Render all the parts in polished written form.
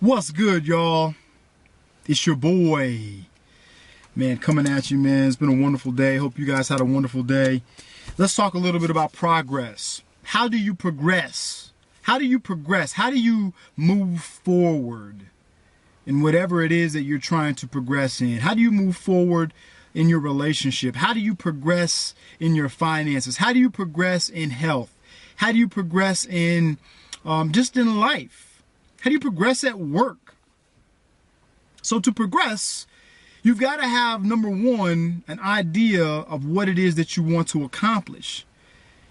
What's good, y'all? It's your boy, man, coming at you, man. It's been a wonderful day. Hope you guys had a wonderful day. Let's talk a little bit about progress. How do you progress? How do you progress? How do you move forward in whatever it is that you're trying to progress in? How do you move forward in your relationship? How do you progress in your finances? How do you progress in health? How do you progress in just in life? How do you progress at work? So to progress, you've got to have, number one, an idea of what it is that you want to accomplish.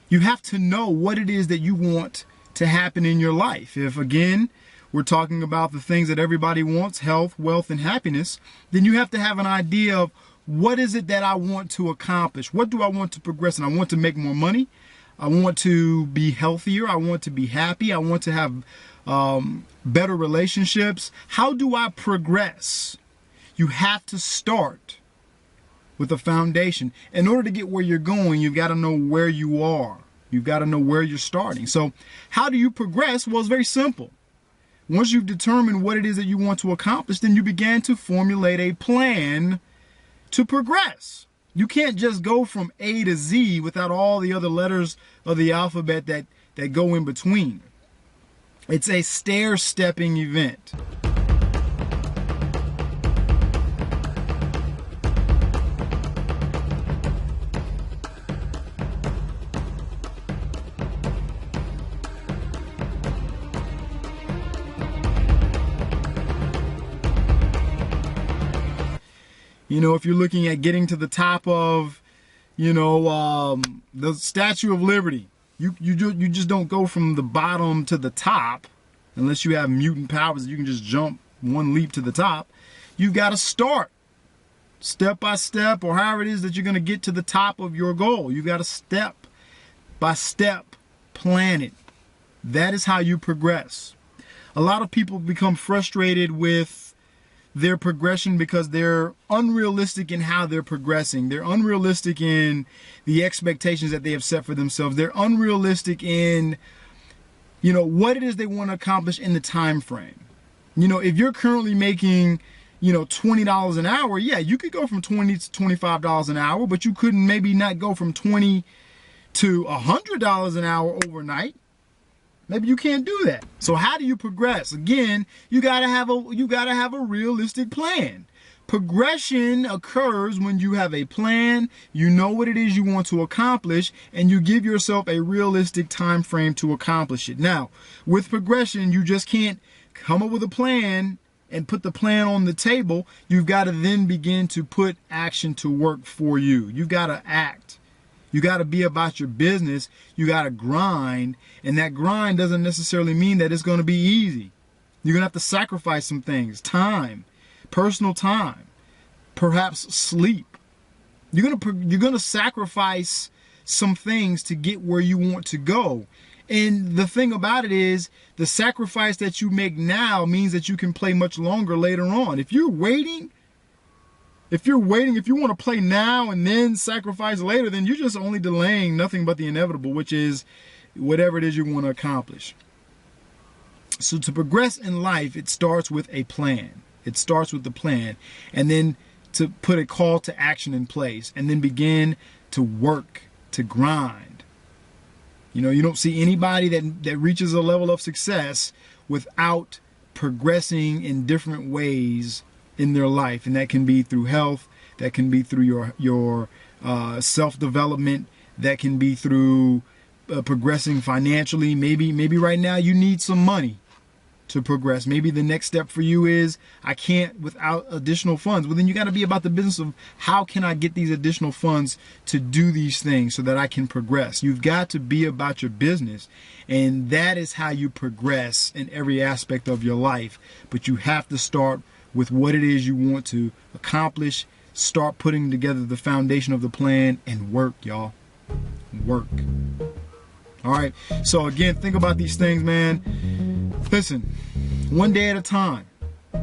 You have to know what it is that you want to happen in your life. If, again, we're talking about the things that everybody wants, health, wealth, and happiness, then you have to have an idea of what is it that I want to accomplish? What do I want to progress in? I want to make more money. I want to be healthier. I want to be happy. I want to have better relationships. How do I progress? You have to start with a foundation. In order to get where you're going, you've got to know where you are. You've got to know where you're starting. So how do you progress? Well, it's very simple. Once you've determined what it is that you want to accomplish, then you begin to formulate a plan to progress. You can't just go from A to Z without all the other letters of the alphabet that go in between. It's a stair-stepping event. You know, if you're looking at getting to the top of, the Statue of Liberty, you just don't go from the bottom to the top unless you have mutant powers. You can just jump one leap to the top. You've got to start step by step, or however it is that you're going to get to the top of your goal. You've got to step by step plan it. That is how you progress. A lot of people become frustrated with their progression because they're unrealistic in how they're progressing. They're unrealistic in the expectations that they have set for themselves. They're unrealistic in, what it is they want to accomplish in the time frame. If you're currently making, $20 an hour, yeah, you could go from $20 to $25 an hour, but you couldn't maybe not go from $20 to $100 an hour overnight. Maybe you can't do that. So how do you progress? Again, you gotta have a realistic plan. Progression occurs when you have a plan, you know what it is you want to accomplish, and you give yourself a realistic time frame to accomplish it. Now, with progression, you just can't come up with a plan and put the plan on the table. You've got to then begin to put action to work for you. You've got to act. You got to be about your business. You got to grind. And that grind doesn't necessarily mean that it's going to be easy. You're going to have to sacrifice some things. Time, personal time, perhaps sleep. You're going to sacrifice some things to get where you want to go. And the thing about it is, the sacrifice that you make now means that you can play much longer later on. If you want to play now and then sacrifice later, then you're just only delaying nothing but the inevitable, which is whatever it is you want to accomplish. So to progress in life, it starts with a plan. It starts with the plan, and then to put a call to action in place, and then begin to work, to grind. You don't see anybody that reaches a level of success without progressing in different ways in their life, and that can be through health, that can be through your self-development, that can be through progressing financially. Maybe right now you need some money to progress. Maybe the next step for you is, I can't without additional funds. Well, then you got to be about the business of, how can I get these additional funds to do these things so that I can progress? You've got to be about your business, and that is how you progress in every aspect of your life. But you have to start with what it is you want to accomplish. Start putting together the foundation of the plan and work, y'all. Work. All right. So again, think about these things, man. Listen, one day at a time.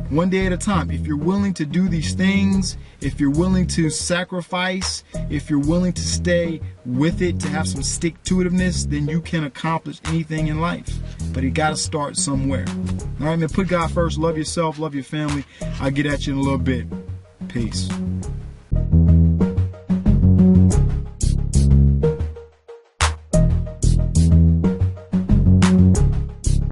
One day at a time. If you're willing to do these things, if you're willing to sacrifice, if you're willing to stay with it, to have some stick-to-itiveness, then you can accomplish anything in life. But but you got to start somewhere. All right, man, put God first. Love yourself, love your family. I'll get at you in a little bit. Peace.